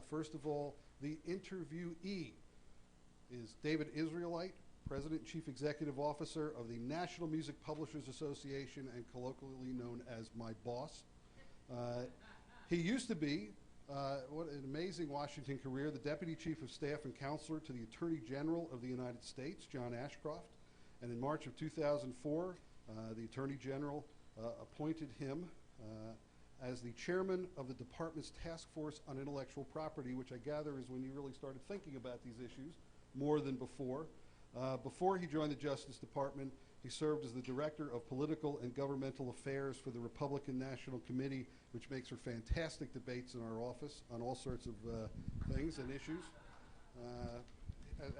First of all, the interviewee is David Israelite, President and Chief Executive Officer of the National Music Publishers Association, and colloquially known as my boss. He used to be, what an amazing Washington career, the Deputy Chief of Staff and Counselor to the Attorney General of the United States, John Ashcroft. And in March of 2004, the Attorney General appointed him as the chairman of the department's task force on intellectual property, which I gather is when you really started thinking about these issues more than before. Before he joined the Justice Department, he served as the Director of Political and Governmental Affairs for the Republican National Committee, which makes for fantastic debates in our office on all sorts of things and issues.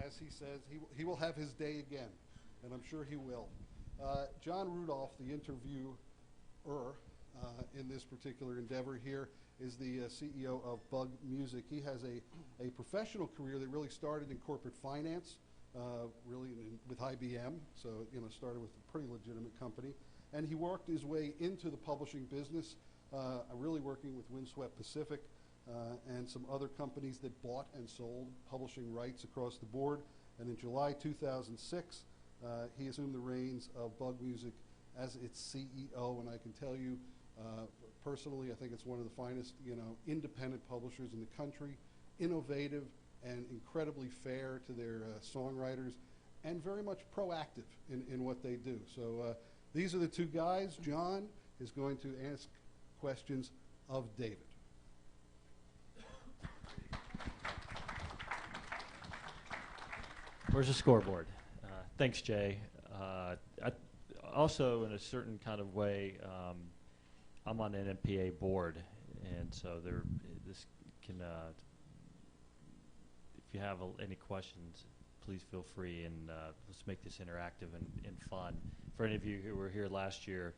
As he says, he will have his day again, and I'm sure he will. John Rudolph, the interviewer in this particular endeavor here, is the CEO of Bug Music. He has a professional career that really started in corporate finance, really with IBM, so started with a pretty legitimate company. And he worked his way into the publishing business, really working with Windswept Pacific and some other companies that bought and sold publishing rights across the board. And in July 2006, he assumed the reins of Bug Music as its CEO, and I can tell you, personally, I think it's one of the finest, independent publishers in the country, innovative and incredibly fair to their songwriters, and very much proactive in what they do. So these are the two guys. John is going to ask questions of David. Where's the scoreboard? Thanks, Jay. Also, in a certain kind of way, I'm on the NMPA board, and so this can, if you have any questions, please feel free, and let's make this interactive and fun. For any of you who were here last year,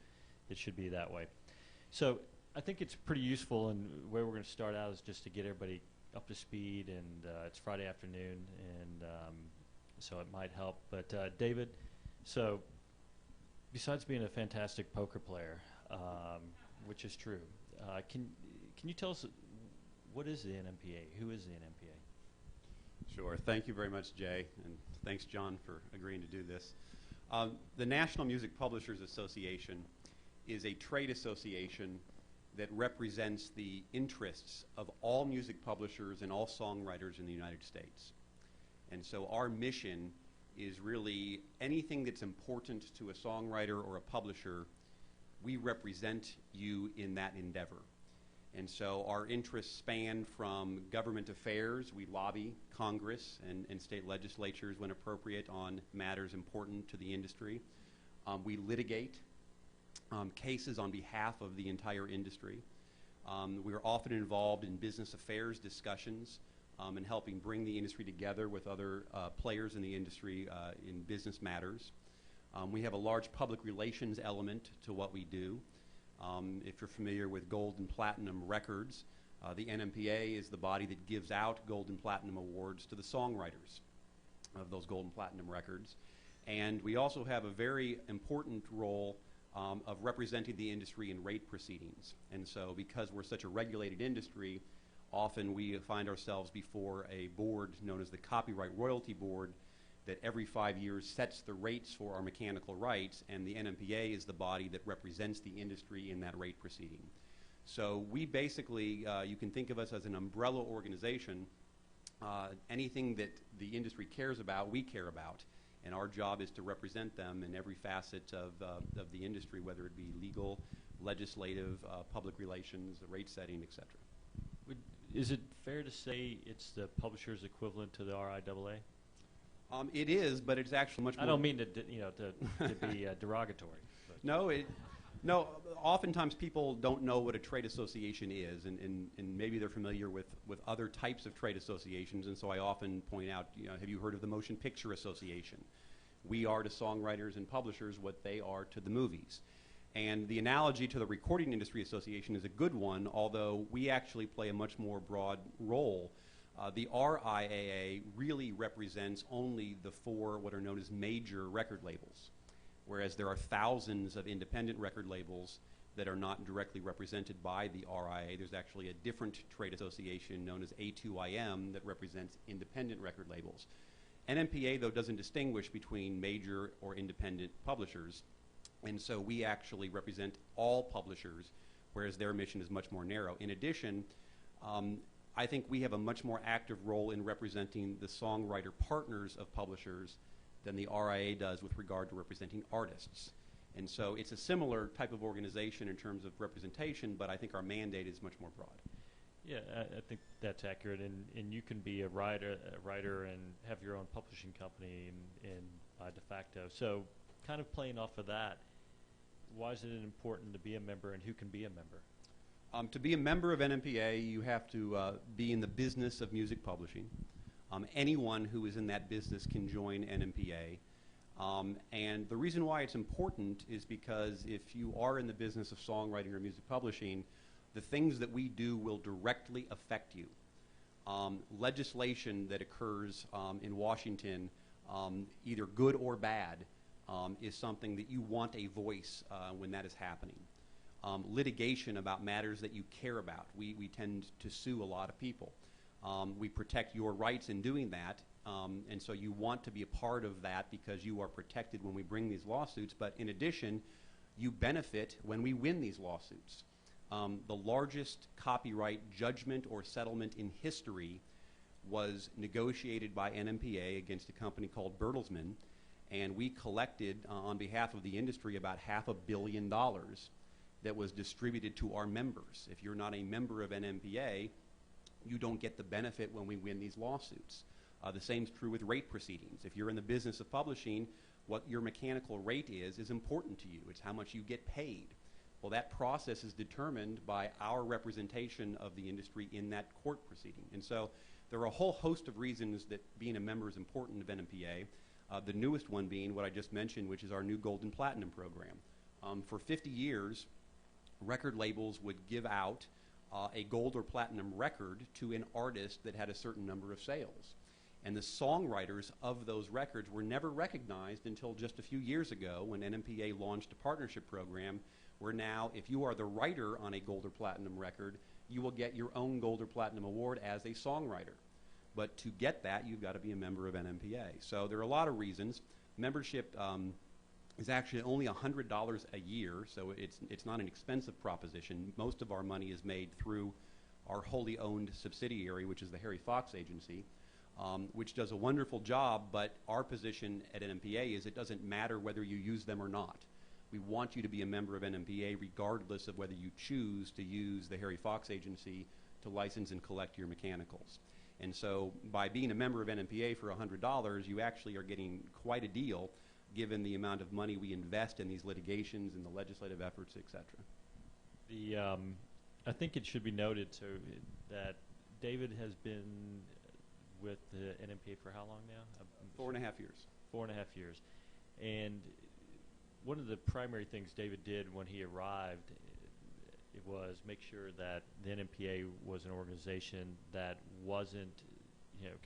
it should be that way. So I think it's pretty useful, and where we're going to start out is just to get everybody up to speed, and it's Friday afternoon, and so it might help. But David, so besides being a fantastic poker player, which is true, can you tell us what is the NMPA? Who is the NMPA? Sure. Thank you very much, Jay, and thanks, John, for agreeing to do this. The National Music Publishers Association is a trade association that represents the interests of all music publishers and all songwriters in the United States. And so our mission is really anything that's important to a songwriter or a publisher, we represent you in that endeavor. And so our interests span from government affairs. We lobby Congress and state legislatures when appropriate on matters important to the industry. We litigate cases on behalf of the entire industry. We are often involved in business affairs discussions and helping bring the industry together with other players in the industry in business matters. We have a large public relations element to what we do. If you're familiar with gold and platinum records, the NMPA is the body that gives out gold and platinum awards to the songwriters of those gold and platinum records. And we also have a very important role of representing the industry in rate proceedings. And so because we're such a regulated industry, often we find ourselves before a board known as the Copyright Royalty Board that every 5 years sets the rates for our mechanical rights, and the NMPA is the body that represents the industry in that rate proceeding. So we basically, you can think of us as an umbrella organization. Anything that the industry cares about, we care about, and our job is to represent them in every facet of the industry, whether it be legal, legislative, public relations, rate setting, etc. Is it fair to say it's the publisher's equivalent to the RIAA? It is, but it's actually much more. I don't mean to be derogatory. But. No. Oftentimes people don't know what a trade association is, and maybe they're familiar with other types of trade associations. And so I often point out, have you heard of the Motion Picture Association? We are to songwriters and publishers what they are to the movies. And the analogy to the Recording Industry Association is a good one, although we actually play a much more broad role. The RIAA really represents only the 4 what are known as major record labels, whereas there are thousands of independent record labels that are not directly represented by the RIA. There's actually a different trade association known as A2IM that represents independent record labels. NMPA, though, doesn't distinguish between major or independent publishers, and so we actually represent all publishers, whereas their mission is much more narrow. In addition, I think we have a much more active role in representing the songwriter partners of publishers than the RIA does with regard to representing artists. And so it's a similar type of organization in terms of representation, but I think our mandate is much more broad. Yeah, I think that's accurate, and you can be a writer and have your own publishing company and by de facto. So kind of playing off of that, why is it important to be a member, and who can be a member? To be a member of NMPA, you have to be in the business of music publishing. Anyone who is in that business can join NMPA. And the reason why it's important is because if you are in the business of songwriting or music publishing, the things that we do will directly affect you. Legislation that occurs in Washington, either good or bad, is something that you want a voice when that is happening. Litigation about matters that you care about. We tend to sue a lot of people. We protect your rights in doing that, and so you want to be a part of that because you are protected when we bring these lawsuits, but in addition, you benefit when we win these lawsuits. The largest copyright judgment or settlement in history was negotiated by NMPA against a company called Bertelsmann, and we collected on behalf of the industry about $500 million that was distributed to our members. If you're not a member of NMPA, you don't get the benefit when we win these lawsuits. The same is true with rate proceedings. If you're in the business of publishing, what your mechanical rate is important to you. It's how much you get paid. Well, that process is determined by our representation of the industry in that court proceeding. And so there are a whole host of reasons that being a member is important of NMPA. The newest one being what I just mentioned, which is our new Gold and Platinum program. For 50 years, record labels would give out a gold or platinum record to an artist that had a certain number of sales. And the songwriters of those records were never recognized until just a few years ago when NMPA launched a partnership program where now, if you are the writer on a gold or platinum record, you will get your own gold or platinum award as a songwriter. But to get that, you've got to be a member of NMPA. So there are a lot of reasons. Membership is actually only $100 a year, so it's not an expensive proposition. Most of our money is made through our wholly owned subsidiary, which is the Harry Fox Agency, which does a wonderful job, but our position at NMPA is it doesn't matter whether you use them or not. We want you to be a member of NMPA regardless of whether you choose to use the Harry Fox Agency to license and collect your mechanicals. And so by being a member of NMPA for $100, you actually are getting quite a deal given the amount of money we invest in these litigations and the legislative efforts, et cetera. I think it should be noted too that David has been with the NMPA for how long now? 4.5 years. 4.5 years. And one of the primary things David did when he arrived it was make sure that the NMPA was an organization that wasn't,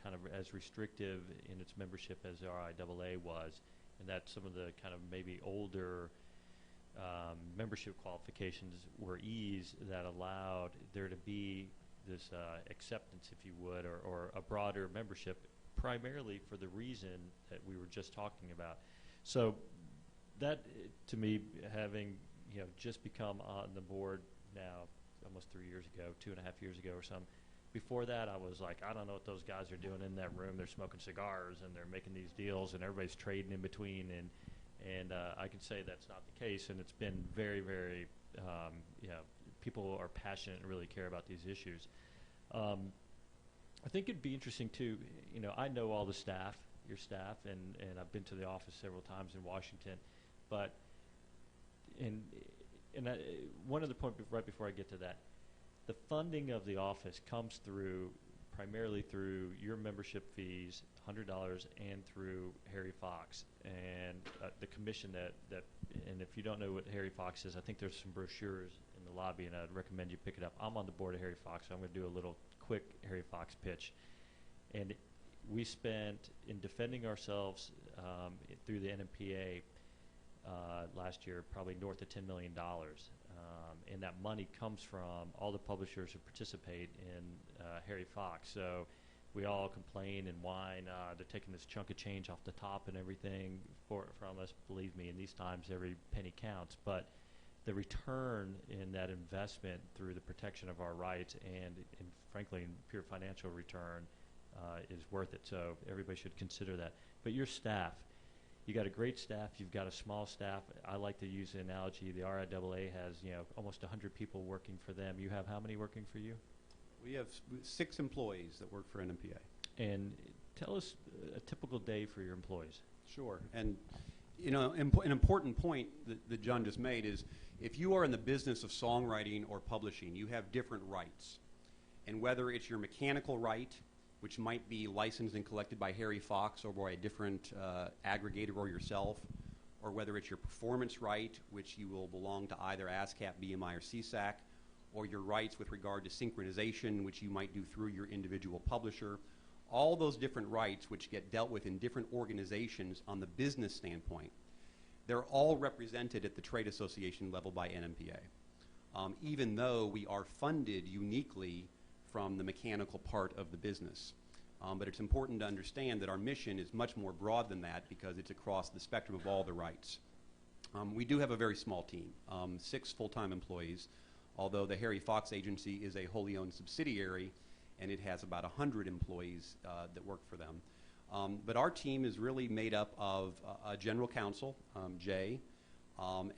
kind of as restrictive in its membership as RIAA was, and that some of the kind of maybe older membership qualifications were eased that allowed there to be this acceptance, if you would, or a broader membership, primarily for the reason that we were just talking about. So that, to me, having just become on the board now almost 3 years ago, 2.5 years ago or something, before that I was like, I don't know what those guys are doing in that room. They're smoking cigars and they're making these deals and everybody's trading in between, and I can say that's not the case, and it's been very, very, people are passionate and really care about these issues. I think it'd be interesting too, I know all the staff, your staff, and I've been to the office several times in Washington, but one other point right before I get to that, the funding of the office comes primarily through your membership fees, $100, and through Harry Fox and the commission that. And if you don't know what Harry Fox is, I think there's some brochures in the lobby, and I'd recommend you pick it up. I'm on the board of Harry Fox, so I'm going to do a little quick Harry Fox pitch. And we spent, in defending ourselves through the NMPA last year, probably north of $10 million and that money comes from all the publishers who participate in Harry Fox. So we all complain and whine, they're taking this chunk of change off the top and everything from us. Believe me, in these times, every penny counts. But the return in that investment through the protection of our rights and frankly, in pure financial return is worth it. So everybody should consider that. But your staff, you got a great staff. You've got a small staff. I like to use the analogy. The RIAA has, almost 100 people working for them. You have how many working for you? We have 6 employees that work for NMPA. And tell us a typical day for your employees. Sure. And, an important point that John just made is if you are in the business of songwriting or publishing, you have different rights. And whether it's your mechanical right, which might be licensed and collected by Harry Fox or by a different aggregator or yourself, or whether it's your performance right, which you will belong to either ASCAP, BMI, or CSAC, or your rights with regard to synchronization, which you might do through your individual publisher. All those different rights, which get dealt with in different organizations on the business standpoint, they're all represented at the trade association level by NMPA, even though we are funded uniquely from the mechanical part of the business. But it's important to understand that our mission is much more broad than that because it's across the spectrum of all the rights. We do have a very small team, 6 full-time employees, although the Harry Fox Agency is a wholly owned subsidiary and it has about 100 employees that work for them. But our team is really made up of a general counsel, Jay,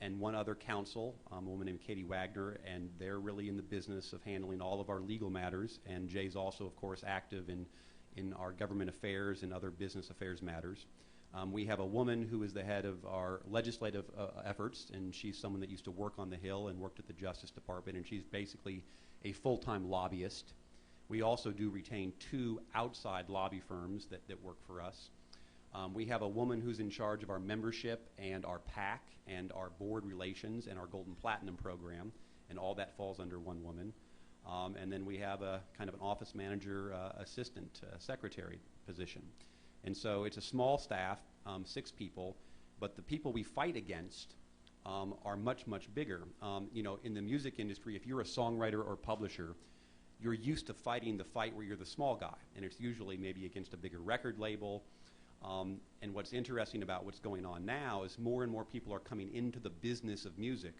and one other counsel, a woman named Katie Wagner, and they're really in the business of handling all of our legal matters. And Jay's also, of course, active in our government affairs and other business affairs matters. We have a woman who is the head of our legislative efforts, and she's someone that used to work on the Hill and worked at the Justice Department, and she's basically a full-time lobbyist. We also do retain 2 outside lobby firms that work for us. We have a woman who's in charge of our membership and our PAC and our board relations and our Gold and Platinum program, and all that falls under one woman. And then we have a kind of an office manager, assistant, secretary position. And so it's a small staff, 6 people, but the people we fight against are much, much bigger. In the music industry, if you're a songwriter or publisher, you're used to fighting the fight where you're the small guy, and it's usually maybe against a bigger record label. And what's interesting about what's going on now is more and more people are coming into the business of music.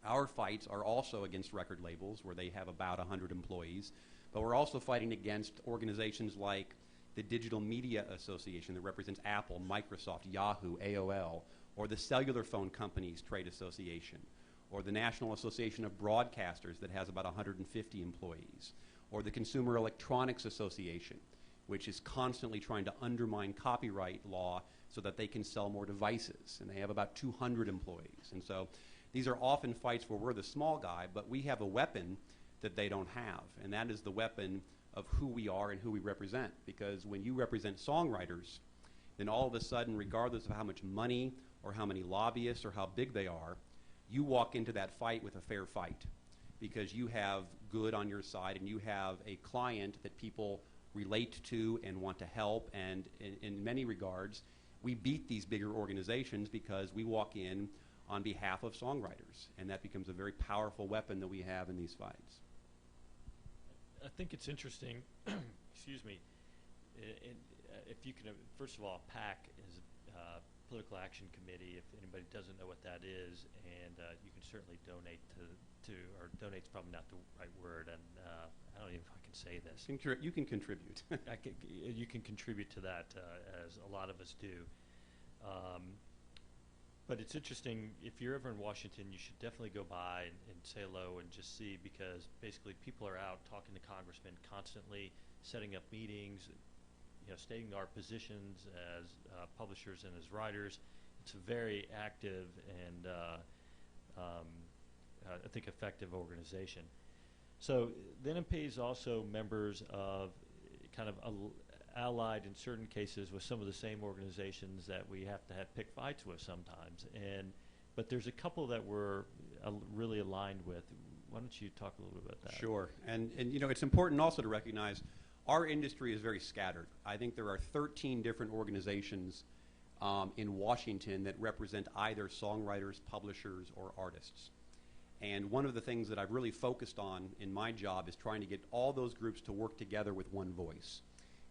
Our fights are also against record labels where they have about 100 employees, but we're also fighting against organizations like the Digital Media Association that represents Apple, Microsoft, Yahoo, AOL, or the Cellular Phone Companies Trade Association, or the National Association of Broadcasters that has about 150 employees, or the Consumer Electronics Association, which is constantly trying to undermine copyright law so that they can sell more devices, and they have about 200 employees. And so these are often fights where we're the small guy, but we have a weapon that they don't have, and that is the weapon of who we are and who we represent. Because when you represent songwriters, then all of a sudden, regardless of how much money or how many lobbyists or how big they are, you walk into that fight with a fair fight because you have good on your side and you have a client that people relate to and want to help. And in many regards, we beat these bigger organizations because we walk in on behalf of songwriters, and that becomes a very powerful weapon that we have in these fights. I think it's interesting, excuse me, if you can, first of all, PAC is a Political Action Committee, if anybody doesn't know what that is, and you can certainly donate to or donate's probably not the right word, and I don't even know if I can say this. You can contribute. You can contribute to that, as a lot of us do. But it's interesting, if you're ever in Washington, you should definitely go by and say hello and just see, because basically people are out talking to congressmen constantly, setting up meetings, stating our positions as publishers and as writers. It's a very active and I think effective organization. So the NMPA is also members of kind of allied in certain cases with some of the same organizations that we have to pick fights with sometimes. But there's a couple that we're really aligned with. Why don't you talk a little bit about that? Sure. And it's important also to recognize our industry is very scattered. I think there are 13 different organizations in Washington that represent either songwriters, publishers, or artists. And one of the things that I've really focused on in my job is trying to get all those groups to work together with one voice.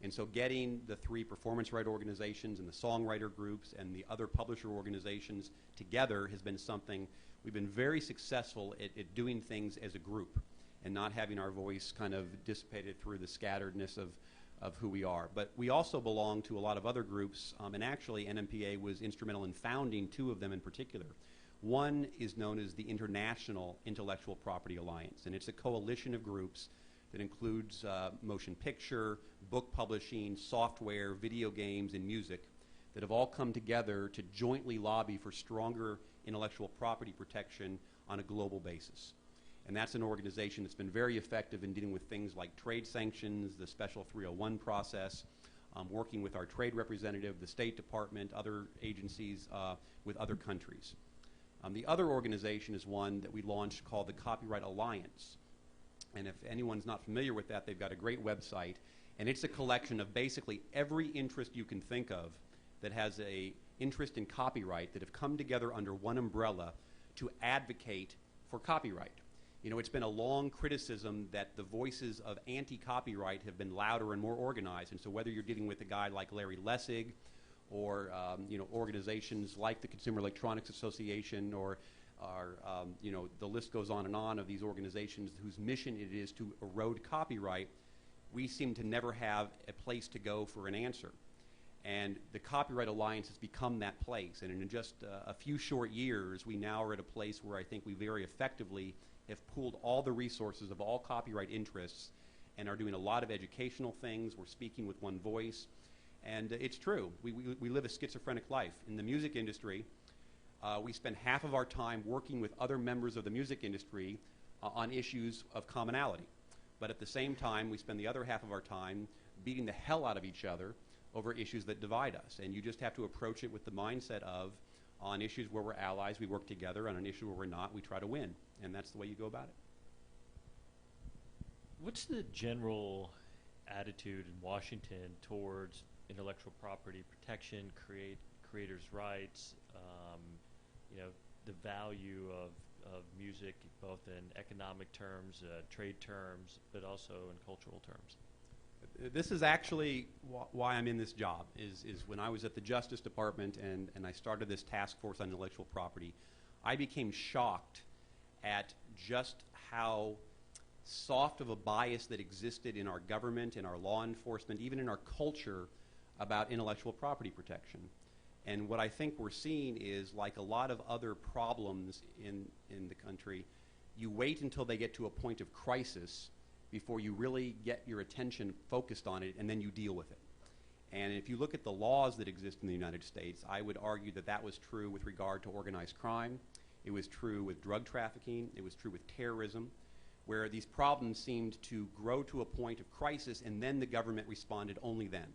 And so getting the 3 performance right organizations and the songwriter groups and the other publisher organizations together has been something we've been very successful at doing things as a group and not having our voice kind of dissipated through the scatteredness of who we are. But we also belong to a lot of other groups, and actually NMPA was instrumental in founding 2 of them in particular. One is known as the International Intellectual Property Alliance, and it's a coalition of groups that includes motion picture, book publishing, software, video games, and music that have all come together to jointly lobby for stronger intellectual property protection on a global basis. And that's an organization that's been very effective in dealing with things like trade sanctions, the Special 301 process, working with our trade representative, the State Department, other agencies with other countries. The other organization is one that we launched called the Copyright Alliance. And if anyone's not familiar with that, they've got a great website. And it's a collection of basically every interest you can think of that has an interest in copyright that have come together under one umbrella to advocate for copyright. You know, it's been a long criticism that the voices of anti-copyright have been louder and more organized. And so whether you're dealing with a guy like Larry Lessig or organizations like the Consumer Electronics Association or the list goes on and on of these organizations whose mission it is to erode copyright, we seem to never have a place to go for an answer. And the Copyright Alliance has become that place. And in just a few short years, we now are at a place where I think we very effectively have pooled all the resources of all copyright interests and are doing a lot of educational things. We're speaking with one voice. And it's true. We live a schizophrenic life. In the music industry, we spend half of our time working with other members of the music industry on issues of commonality. But at the same time, we spend the other half of our time beating the hell out of each other over issues that divide us. And you just have to approach it with the mindset of, on issues where we're allies, we work together. On an issue where we're not, we try to win. And that's the way you go about it. What's the general attitude in Washington towards intellectual property protection, creators' rights, the value of music, both in economic terms, trade terms, but also in cultural terms? This is actually why I'm in this job, is when I was at the Justice Department and I started this task force on intellectual property, I became shocked at just how soft of a bias that existed in our government, in our law enforcement, even in our culture about intellectual property protection. And what I think we're seeing is, like a lot of other problems in the country, you wait until they get to a point of crisis before you really get your attention focused on it, and then you deal with it. And if you look at the laws that exist in the United States, I would argue that that was true with regard to organized crime. It was true with drug trafficking. It was true with terrorism, where these problems seemed to grow to a point of crisis, and then the government responded only then.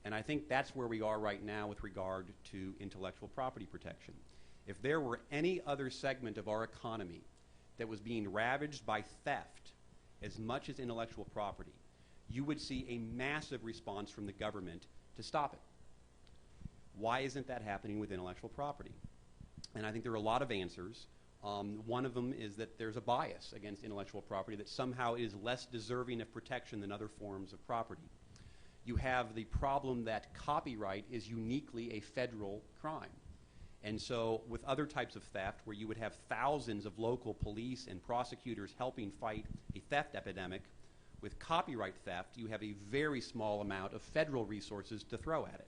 And I think that's where we are right now with regard to intellectual property protection. If there were any other segment of our economy that was being ravaged by theft as much as intellectual property, you would see a massive response from the government to stop it. Why isn't that happening with intellectual property? And I think there are a lot of answers. One of them is that there's a bias against intellectual property, that somehow is less deserving of protection than other forms of property. You have the problem that copyright is uniquely a federal crime. And so with other types of theft, where you would have thousands of local police and prosecutors helping fight a theft epidemic, with copyright theft, you have a very small amount of federal resources to throw at it.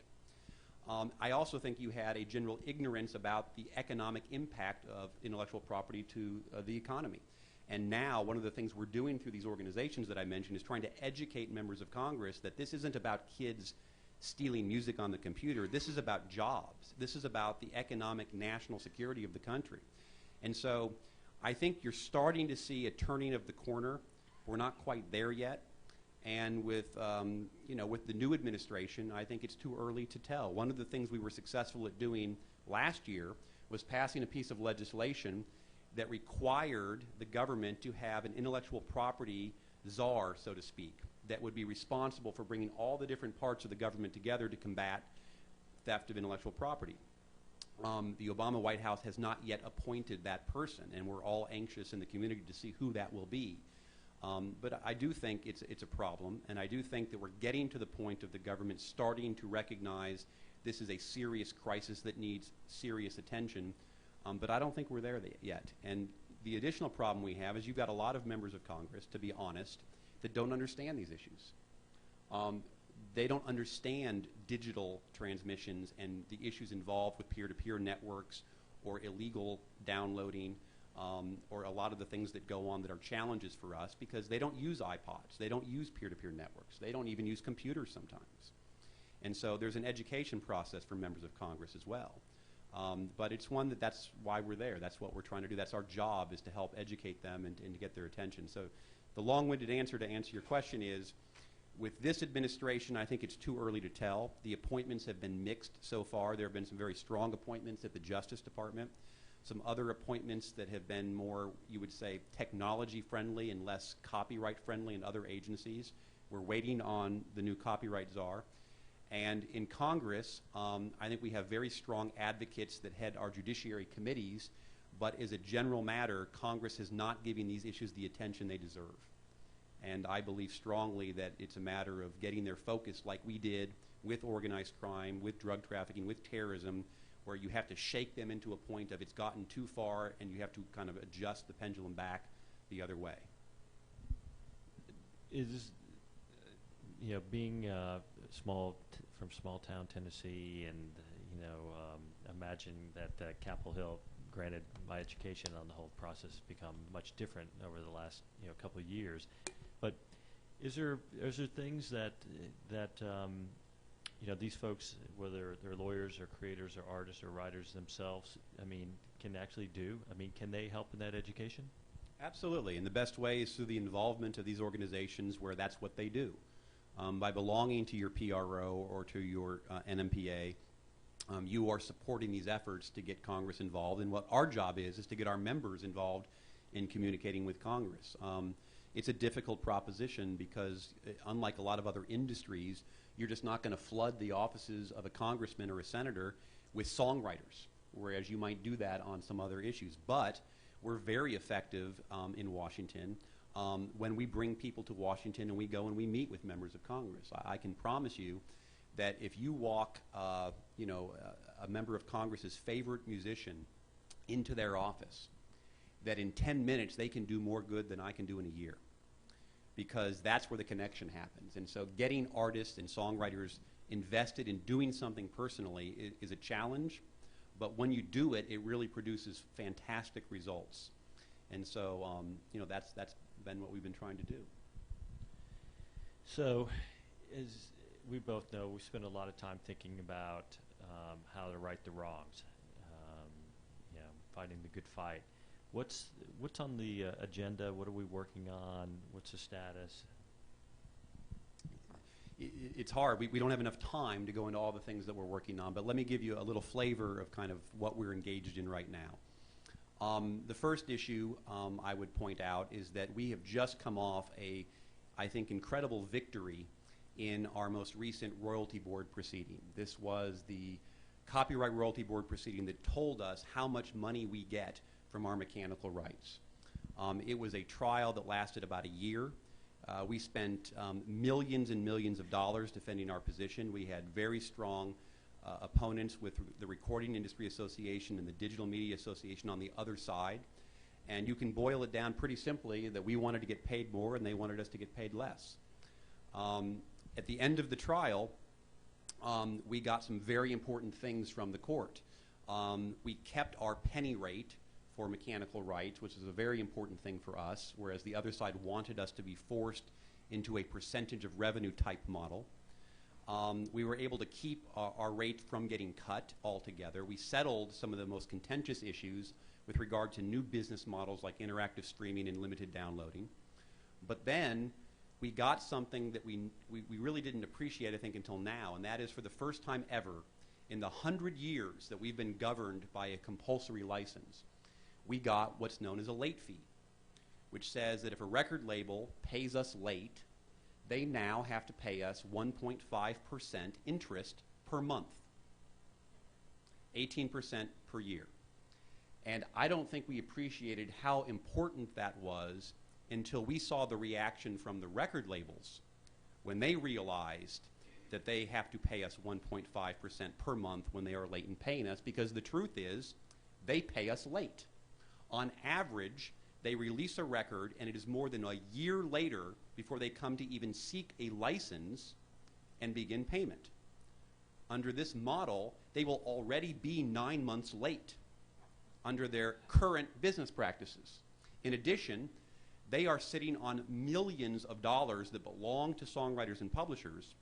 I also think you had a general ignorance about the economic impact of intellectual property to the economy. And now one of the things we're doing through these organizations that I mentioned is trying to educate members of Congress that this isn't about kids stealing music on the computer. This is about jobs. This is about the economic national security of the country. And so I think you're starting to see a turning of the corner. We're not quite there yet. And with the new administration, I think it's too early to tell. One of the things we were successful at doing last year was passing a piece of legislation that required the government to have an intellectual property czar, so to speak, that would be responsible for bringing all the different parts of the government together to combat theft of intellectual property. The Obama White House has not yet appointed that person, and we're all anxious in the community to see who that will be. But I do think it's a problem, and I do think that we're getting to the point of the government starting to recognize this is a serious crisis that needs serious attention, but I don't think we're there yet. And the additional problem we have is you've got a lot of members of Congress, to be honest, that don't understand these issues. They don't understand digital transmissions and the issues involved with peer-to-peer networks or illegal downloading, or a lot of the things that go on that are challenges for us, because they don't use iPods, they don't use peer-to-peer networks, they don't even use computers sometimes. And so there's an education process for members of Congress as well. But it's one that's why we're there. That's what we're trying to do. That's our job, is to help educate them and to get their attention. So the long-winded answer to answer your question is, with this administration, I think it's too early to tell. The appointments have been mixed so far. There have been some very strong appointments at the Justice Department, some other appointments that have been more, you would say, technology-friendly and less copyright-friendly in other agencies. We're waiting on the new copyright czar. And in Congress, I think we have very strong advocates that head our judiciary committees, but as a general matter, Congress is not giving these issues the attention they deserve. And I believe strongly that it's a matter of getting their focus, like we did with organized crime, with drug trafficking, with terrorism, where you have to shake them into a point of it's gotten too far and you have to kind of adjust the pendulum back the other way. Is, being from small town Tennessee, and, imagine that Capitol Hill, granted my education on the whole process has become much different over the last, couple of years. But is there things that these folks, whether they're lawyers or creators or artists or writers themselves, can actually do? Can they help in that education? Absolutely, and the best way is through the involvement of these organizations where that's what they do. By belonging to your PRO or to your NMPA, you are supporting these efforts to get Congress involved, and what our job is to get our members involved in communicating with Congress. It's a difficult proposition because, unlike a lot of other industries, you're just not going to flood the offices of a congressman or a senator with songwriters, whereas you might do that on some other issues. But we're very effective in Washington when we bring people to Washington and we go and we meet with members of Congress. I can promise you that if you walk a member of Congress's favorite musician into their office, that in 10 minutes they can do more good than I can do in a year, because that's where the connection happens. And so getting artists and songwriters invested in doing something personally is a challenge, but when you do it, it really produces fantastic results. And so that's been what we've been trying to do. So, as we both know, we spend a lot of time thinking about how to right the wrongs, fighting the good fight. What's on the agenda? What are we working on? What's the status? It's hard. We don't have enough time to go into all the things that we're working on, but let me give you a little flavor of kind of what we're engaged in right now. The first issue I would point out is that we have just come off I think, incredible victory in our most recent royalty board proceeding. This was the Copyright Royalty Board proceeding that told us how much money we get from our mechanical rights. It was a trial that lasted about a year. We spent millions and millions of dollars defending our position. We had very strong opponents with the Recording Industry Association and the Digital Media Association on the other side. And you can boil it down pretty simply that we wanted to get paid more and they wanted us to get paid less. At the end of the trial, we got some very important things from the court. We kept our penny rate for mechanical rights, which is a very important thing for us, whereas the other side wanted us to be forced into a percentage of revenue type model. We were able to keep our rate from getting cut altogether. We settled some of the most contentious issues with regard to new business models like interactive streaming and limited downloading. But then we got something that we really didn't appreciate, I think, until now, and that is, for the first time ever in the 100 years that we've been governed by a compulsory license, we got what's known as a late fee, which says that if a record label pays us late, they now have to pay us 1.5% interest per month. 18% per year. And I don't think we appreciated how important that was until we saw the reaction from the record labels when they realized that they have to pay us 1.5% per month when they are late in paying us, because the truth is they pay us late. On average, they release a record and it is more than a year later before they come to even seek a license and begin payment. Under this model, they will already be 9 months late under their current business practices. In addition, they are sitting on millions of dollars that belong to songwriters and publishers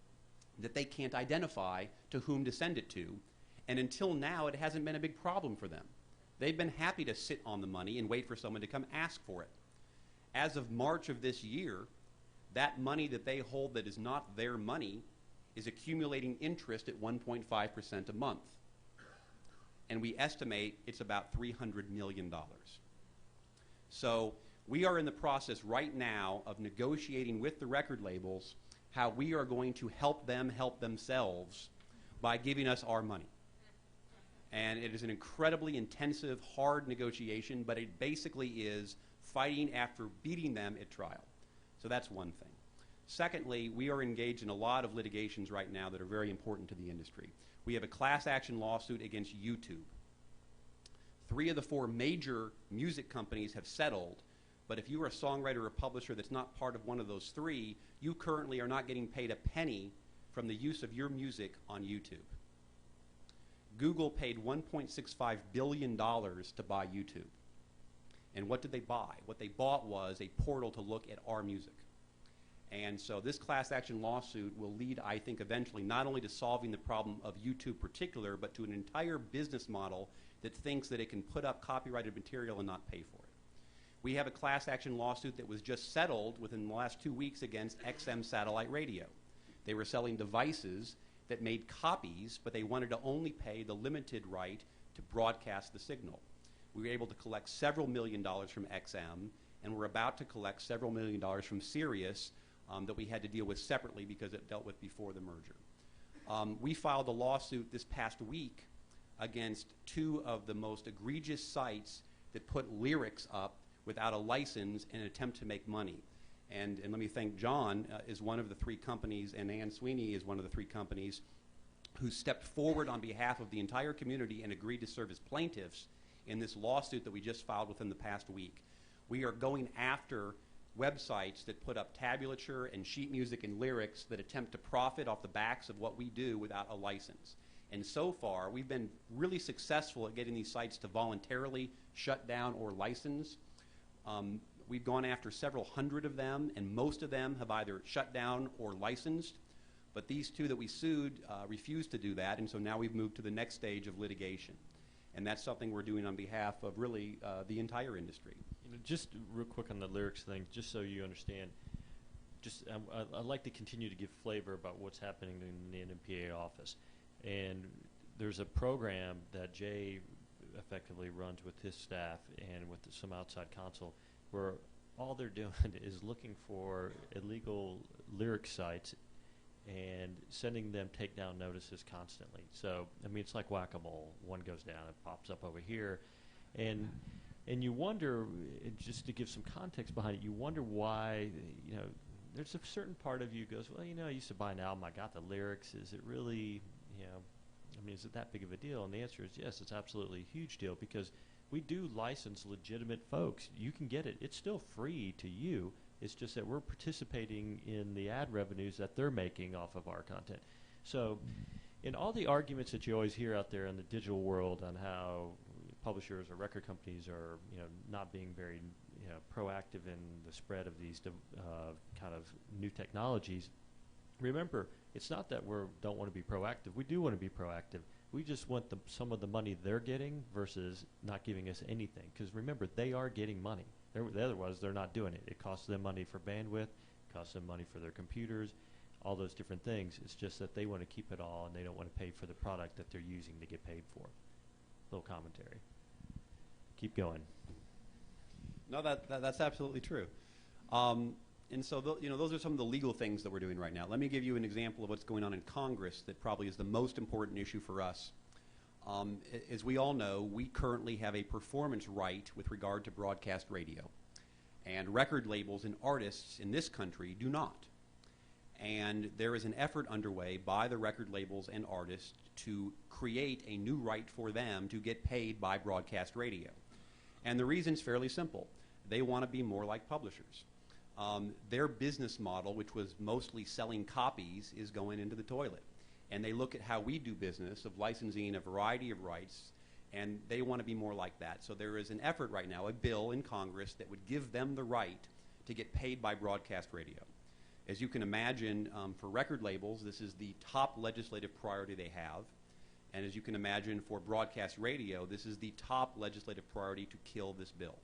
that they can't identify to whom to send it to, and until now it hasn't been a big problem for them. They've been happy to sit on the money and wait for someone to come ask for it. As of March of this year, that money that they hold that is not their money is accumulating interest at 1.5% a month. And we estimate it's about $300 million. So we are in the process right now of negotiating with the record labels how we are going to help them help themselves by giving us our money. And it is an incredibly intensive, hard negotiation, but it basically is fighting after beating them at trial. So that's one thing. Secondly, we are engaged in a lot of litigations right now that are very important to the industry. We have a class action lawsuit against YouTube. 3 of the 4 major music companies have settled, but if you are a songwriter or publisher that's not part of one of those 3, you currently are not getting paid a penny from the use of your music on YouTube. Google paid $1.65 billion to buy YouTube. And what did they buy? What they bought was a portal to look at our music. And so this class action lawsuit will lead, I think, eventually not only to solving the problem of YouTube particular, but to an entire business model that thinks that it can put up copyrighted material and not pay for it. We have a class action lawsuit that was just settled within the last 2 weeks against XM Satellite Radio. They were selling devices that made copies, but they wanted to only pay the limited right to broadcast the signal. We were able to collect several $1 million from XM, and we're about to collect several $1 million from Sirius that we had to deal with separately because it dealt with before the merger. We filed a lawsuit this past week against 2 of the most egregious sites that put lyrics up without a license in an attempt to make money. And let me thank John is one of the 3 companies, and Ann Sweeney is one of the 3 companies who stepped forward on behalf of the entire community and agreed to serve as plaintiffs in this lawsuit that we just filed within the past week. We are going after websites that put up tablature and sheet music and lyrics that attempt to profit off the backs of what we do without a license. And so far, we've been really successful at getting these sites to voluntarily shut down or license. We've gone after several hundred of them, and most of them have either shut down or licensed. But these 2 that we sued refused to do that, and so now we've moved to the next stage of litigation. And that's something we're doing on behalf of really the entire industry. You know, just real quick on the lyrics thing, just so you understand, I'd like to continue to give flavor about what's happening in the NMPA office. And there's a program that Jay effectively runs with his staff and with some outside counsel where all they're doing is looking for illegal lyric sites and sending them takedown notices constantly. So, I mean, it's like whack-a-mole. One goes down, it pops up over here. And you wonder, just to give some context behind it, you wonder why, you know, there's a certain part of you goes, well, you know, I used to buy an album, I got the lyrics, is it really, you know, I mean, is it that big of a deal? And the answer is yes, it's absolutely a huge deal because we do license legitimate folks. You can get it. It's still free to you. It's just that we're participating in the ad revenues that they're making off of our content. So in all the arguments that you always hear out there in the digital world on how publishers or record companies are, you know, not being very, you know, proactive in the spread of these kind of new technologies, remember, it's not that we don't want to be proactive. We do want to be proactive. We just want some of the money they're getting versus not giving us anything. Because remember, they are getting money. Otherwise, they're not doing it. It costs them money for bandwidth, it costs them money for their computers, all those different things. It's just that they want to keep it all, and they don't want to pay for the product that they're using to get paid for. Little commentary. Keep going. No, that's absolutely true. And so, you know, those are some of the legal things that we're doing right now. Let me give you an example of what's going on in Congress that probably is the most important issue for us. As we all know, we currently have a performance right with regard to broadcast radio, and record labels and artists in this country do not. And there is an effort underway by the record labels and artists to create a new right for them to get paid by broadcast radio. And the reason's fairly simple. They want to be more like publishers. Their business model, which was mostly selling copies, is going into the toilet. And they look at how we do business of licensing a variety of rights, and they want to be more like that. So there is an effort right now, a bill in Congress, that would give them the right to get paid by broadcast radio. As you can imagine, for record labels, this is the top legislative priority they have. And as you can imagine, for broadcast radio, this is the top legislative priority to kill this bill.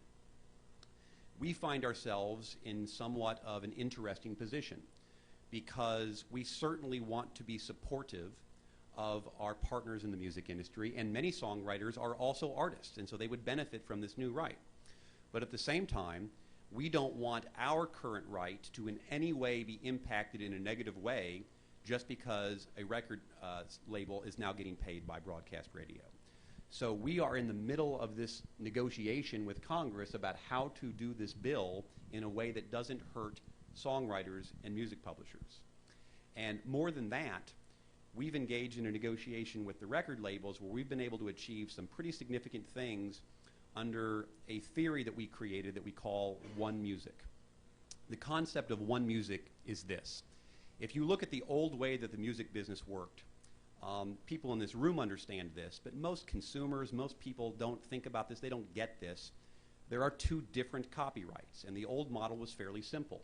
We find ourselves in somewhat of an interesting position because we certainly want to be supportive of our partners in the music industry, and many songwriters are also artists, and so they would benefit from this new right. But at the same time, we don't want our current right to in any way be impacted in a negative way just because a record label is now getting paid by broadcast radio. So we are in the middle of this negotiation with Congress about how to do this bill in a way that doesn't hurt songwriters and music publishers. And more than that, we've engaged in a negotiation with the record labels where we've been able to achieve some pretty significant things under a theory that we created that we call One Music. The concept of One Music is this. If you look at the old way that the music business worked, people in this room understand this, but most consumers, most people don't think about this, they don't get this. There are two different copyrights, and the old model was fairly simple.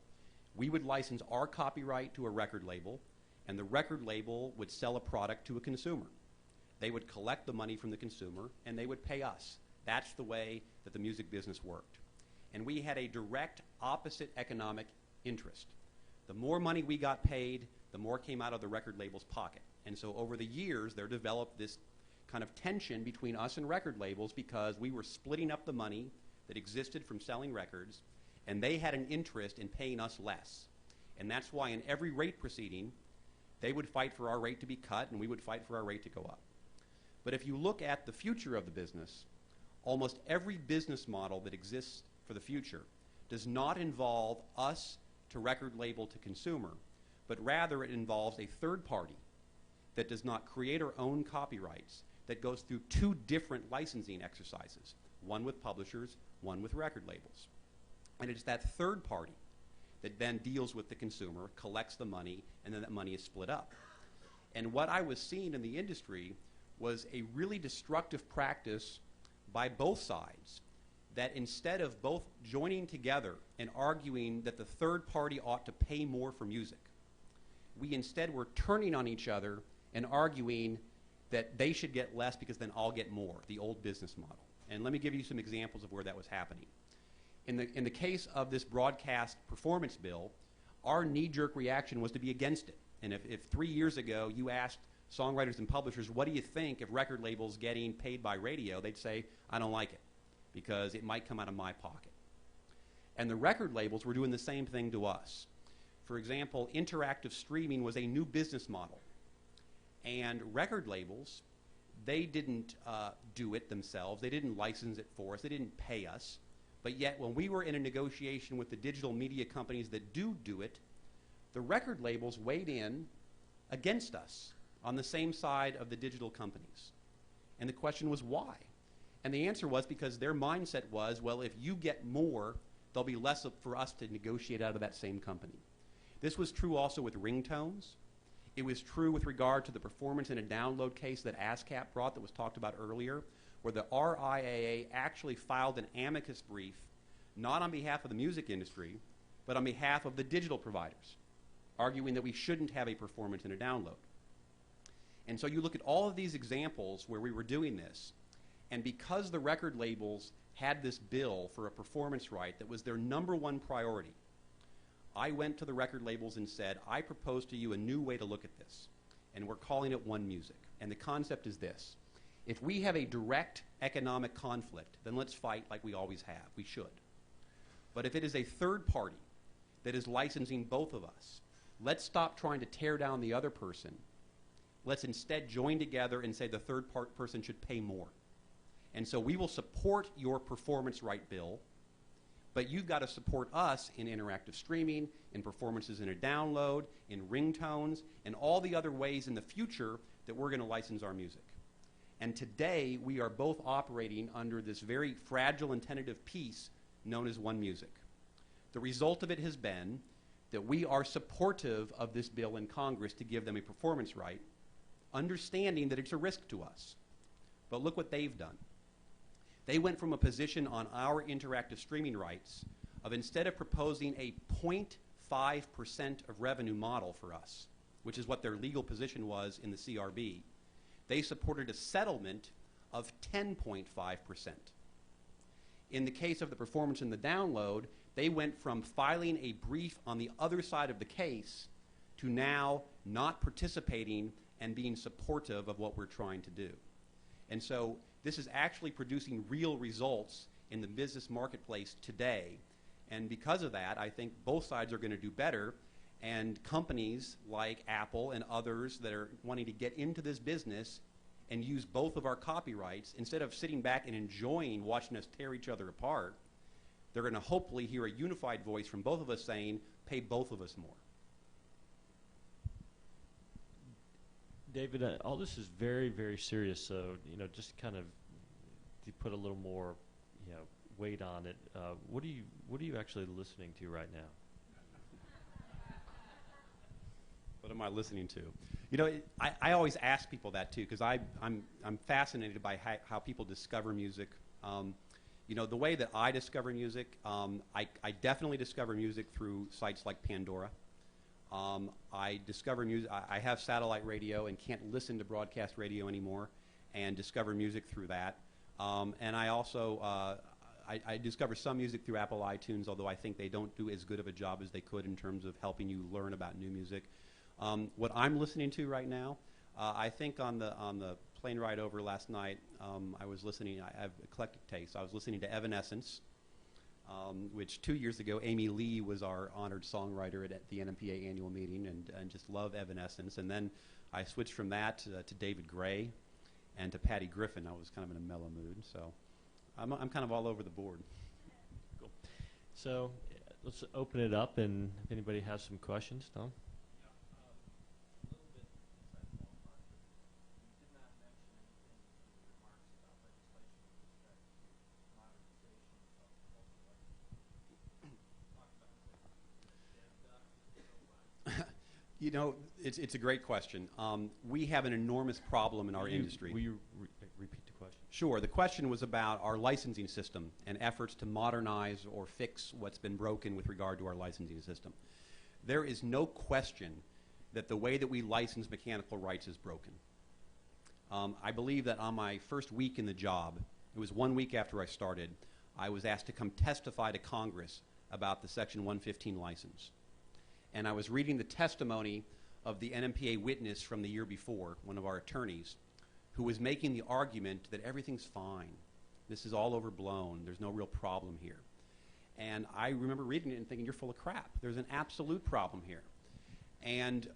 We would license our copyright to a record label, and the record label would sell a product to a consumer. They would collect the money from the consumer, and they would pay us. That's the way that the music business worked. And we had a direct opposite economic interest. The more money we got paid, the more came out of the record label's pocket. And so over the years, there developed this kind of tension between us and record labels because we were splitting up the money that existed from selling records, and they had an interest in paying us less. And that's why in every rate proceeding, they would fight for our rate to be cut, and we would fight for our rate to go up. But if you look at the future of the business, almost every business model that exists for the future does not involve us to record label to consumer, but rather it involves a third party that does not create or own copyrights, that goes through two different licensing exercises, one with publishers, one with record labels. And it's that third party that then deals with the consumer, collects the money, and then that money is split up. And what I was seeing in the industry was a really destructive practice by both sides, that instead of both joining together and arguing that the third party ought to pay more for music, we instead were turning on each other and arguing that they should get less because then I'll get more, the old business model. And let me give you some examples of where that was happening. In the case of this broadcast performance bill, our knee-jerk reaction was to be against it. And if 3 years ago you asked songwriters and publishers, what do you think of record labels getting paid by radio, they'd say, I don't like it, because it might come out of my pocket. And the record labels were doing the same thing to us. For example, interactive streaming was a new business model. And record labels, they didn't do it themselves. They didn't license it for us. They didn't pay us. But yet, when we were in a negotiation with the digital media companies that do it, the record labels weighed in against us on the same side of the digital companies. And the question was why? And the answer was because their mindset was, well, if you get more, there'll be less for us to negotiate out of that same company. This was true also with ringtones. It was true with regard to the performance in a download case that ASCAP brought that was talked about earlier, where the RIAA actually filed an amicus brief, not on behalf of the music industry, but on behalf of the digital providers, arguing that we shouldn't have a performance in a download. And so you look at all of these examples where we were doing this, and because the record labels had this bill for a performance right that was their number one priority, I went to the record labels and said, I propose to you a new way to look at this, and we're calling it One Music. And the concept is this. If we have a direct economic conflict, then let's fight like we always have. We should. But if it is a third party that is licensing both of us, let's stop trying to tear down the other person Let's instead join together and say the third person should pay more. And so we will support your performance right bill, but you've got to support us in interactive streaming, in performances in a download, in ringtones, and all the other ways in the future that we're going to license our music. And today, we are both operating under this very fragile and tentative piece known as One Music. The result of it has been that we are supportive of this bill in Congress to give them a performance right, understanding that it's a risk to us. But look what they've done. They went from a position on our interactive streaming rights of, instead of proposing a 0.5% of revenue model for us, which is what their legal position was in the CRB, they supported a settlement of 10.5%. In the case of the performance and the download, they went from filing a brief on the other side of the case to now not participating and being supportive of what we're trying to do. And so this is actually producing real results in the business marketplace today. And because of that, I think both sides are going to do better. And companies like Apple and others that are wanting to get into this business and use both of our copyrights, instead of sitting back and enjoying watching us tear each other apart, they're going to hopefully hear a unified voice from both of us saying, pay both of us more. David, all this is very, very serious. So, just kind of to put a little more, weight on it. What are you actually listening to right now? What am I listening to? I always ask people that too, because I'm fascinated by how people discover music. The way that I discover music, I definitely discover music through sites like Pandora. I discover music. I have satellite radio and can't listen to broadcast radio anymore, and discover music through that. And I also I discover some music through Apple iTunes, although I think they don't do as good of a job as they could in terms of helping you learn about new music. What I'm listening to right now, I think on the plane ride over last night, I was listening. I have eclectic taste. I was listening to Evanescence, which 2 years ago, Amy Lee was our honored songwriter at the NMPA annual meeting, and just love Evanescence. And then I switched from that to David Gray and to Patty Griffin. I was kind of in a mellow mood, so I'm kind of all over the board. Cool. So let's open it up, and if anybody has some questions, Tom? It's a great question. We have an enormous problem in our industry. Will you repeat the question? Sure. The question was about our licensing system and efforts to modernize or fix what's been broken with regard to our licensing system. There is no question that the way that we license mechanical rights is broken. I believe that on my first week in the job, it was 1 week after I started, I was asked to come testify to Congress about the Section 115 license. And I was reading the testimony of the NMPA witness from the year before, one of our attorneys, who was making the argument that everything's fine. This is all overblown. There's no real problem here. And I remember reading it and thinking, you're full of crap. There's an absolute problem here. And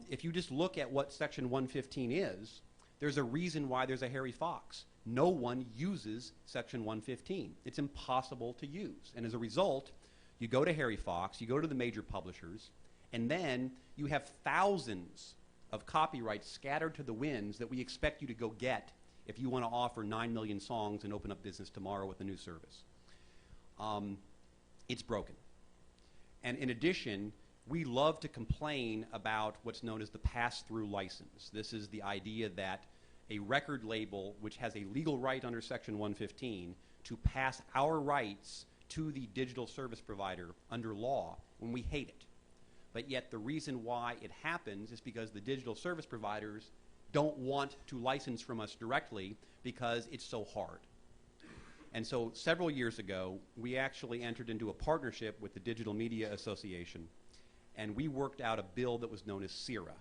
if you just look at what Section 115 is, there's a reason why there's a hairy fox. No one uses Section 115. It's impossible to use. And as a result, you go to Harry Fox, you go to the major publishers, and then you have thousands of copyrights scattered to the winds that we expect you to go get if you want to offer 9 million songs and open up business tomorrow with a new service. It's broken. And in addition, we love to complain about what's known as the pass-through license. This is the idea that a record label, which has a legal right under Section 115, to pass our rights to the digital service provider under law, when we hate it. But yet the reason why it happens is because the digital service providers don't want to license from us directly because it's so hard. And so several years ago, we actually entered into a partnership with the Digital Media Association, and we worked out a bill that was known as CIRA.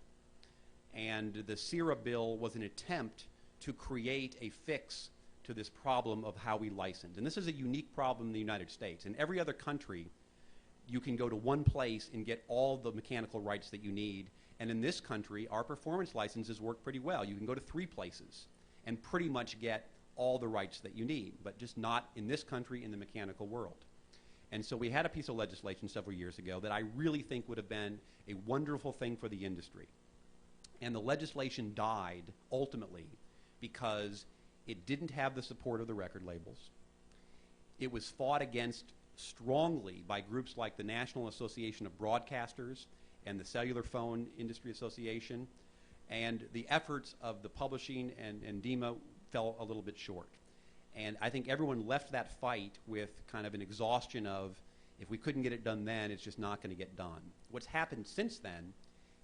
And the CIRA bill was an attempt to create a fix to this problem of how we license. And this is a unique problem in the United States. In every other country, you can go to one place and get all the mechanical rights that you need, And in this country, our performance licenses work pretty well. You can go to 3 places and pretty much get all the rights that you need, but just not in this country in the mechanical world. And so we had a piece of legislation several years ago that I really think would have been a wonderful thing for the industry. And the legislation died ultimately because it didn't have the support of the record labels. It was fought against strongly by groups like the National Association of Broadcasters and the Cellular Phone Industry Association, and the efforts of the publishing and DEMA fell a little bit short. And I think everyone left that fight with kind of an exhaustion of, if we couldn't get it done then, it's just not going to get done. What's happened since then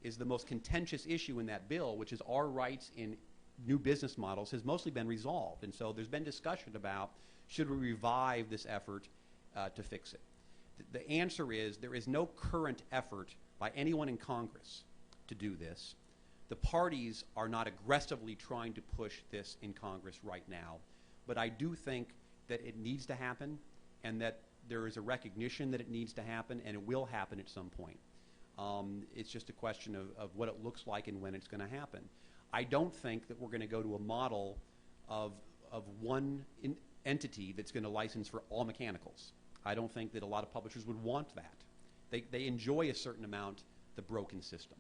is the most contentious issue in that bill, which is our rights in new business models, has mostly been resolved. And so there's been discussion about, should we revive this effort to fix it? The answer is, there is no current effort by anyone in Congress to do this. The parties are not aggressively trying to push this in Congress right now. But I do think that it needs to happen, and that there is a recognition that it needs to happen, and it will happen at some point. It's just a question of what it looks like and when it's going to happen. I don't think that we're going to go to a model of one entity that's going to license for all mechanicals. I don't think that a lot of publishers would want that. They enjoy a certain amount the broken system.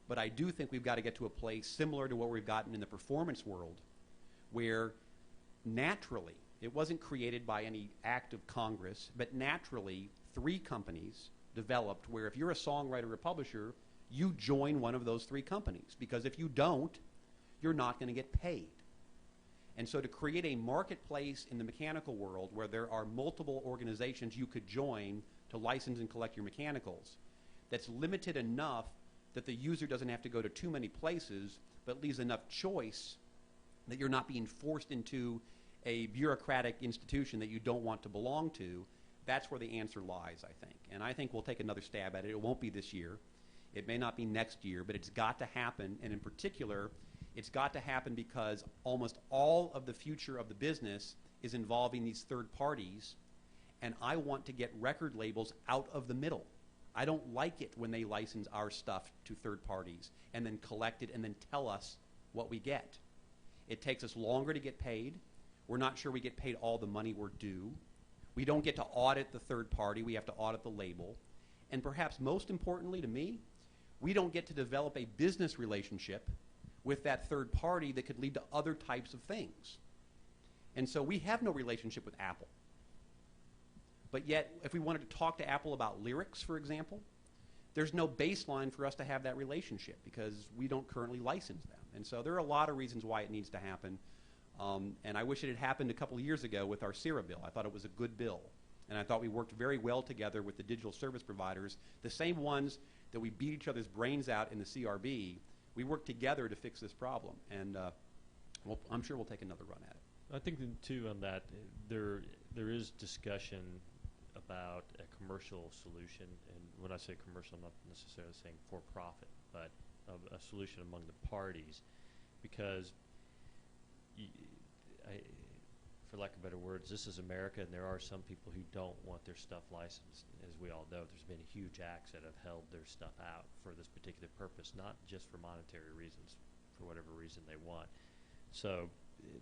But I do think we've got to get to a place similar to what we've gotten in the performance world, where naturally, it wasn't created by any act of Congress, but naturally 3 companies developed where if you're a songwriter or a publisher, you join one of those 3 companies, because if you don't, you're not going to get paid. And so to create a marketplace in the mechanical world where there are multiple organizations you could join to license and collect your mechanicals, that's limited enough that the user doesn't have to go to too many places, but leaves enough choice that you're not being forced into a bureaucratic institution that you don't want to belong to, that's where the answer lies, I think. And I think we'll take another stab at it. It won't be this year. It may not be next year, but it's got to happen. And in particular, it's got to happen because almost all of the future of the business is involving these third parties, and I want to get record labels out of the middle. I don't like it when they license our stuff to third parties and then collect it and then tell us what we get. It takes us longer to get paid. We're not sure we get paid all the money we're due. We don't get to audit the third party. We have to audit the label. And perhaps most importantly to me, we don't get to develop a business relationship with that third party that could lead to other types of things. And so we have no relationship with Apple. But yet, if we wanted to talk to Apple about lyrics, for example, there's no baseline for us to have that relationship because we don't currently license them. And so there are a lot of reasons why it needs to happen. And I wish it had happened a couple of years ago with our CIRA bill. I thought it was a good bill. And I thought we worked very well together with the digital service providers, the same ones that we beat each other's brains out in the CRB. We worked together to fix this problem. And well, I'm sure we'll take another run at it. I think, too, on that, there is discussion about a commercial solution. And when I say commercial, I'm not necessarily saying for-profit, but a solution among the parties. Because for lack of better words, this is America, and there are some people who don't want their stuff licensed. As we all know, there's been huge acts that have held their stuff out for this particular purpose, not just for monetary reasons, for whatever reason they want. So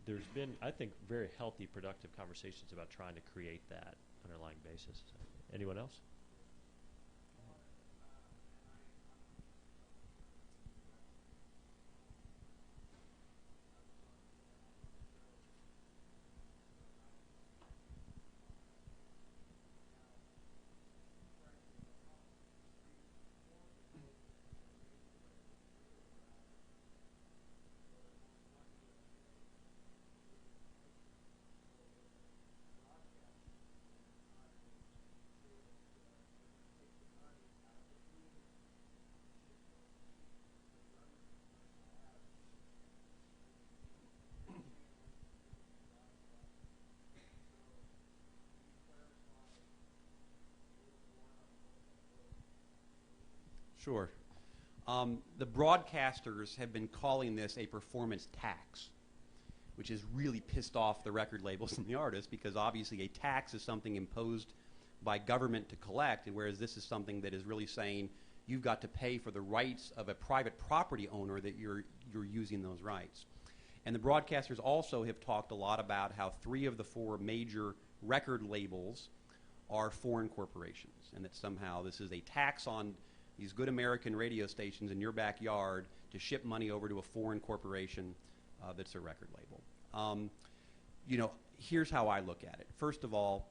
there's been, I think, very healthy, productive conversations about trying to create that underlying basis. Anyone else? Sure. The broadcasters have been calling this a performance tax, which has really pissed off the record labels and the artists, because obviously a tax is something imposed by government to collect, and whereas this is something that is really saying you've got to pay for the rights of a private property owner that you're using those rights. And the broadcasters also have talked a lot about how 3 of the 4 major record labels are foreign corporations, and that somehow this is a tax on these good American radio stations in your backyard to ship money over to a foreign corporation that's a record label. You know, here's how I look at it. First of all,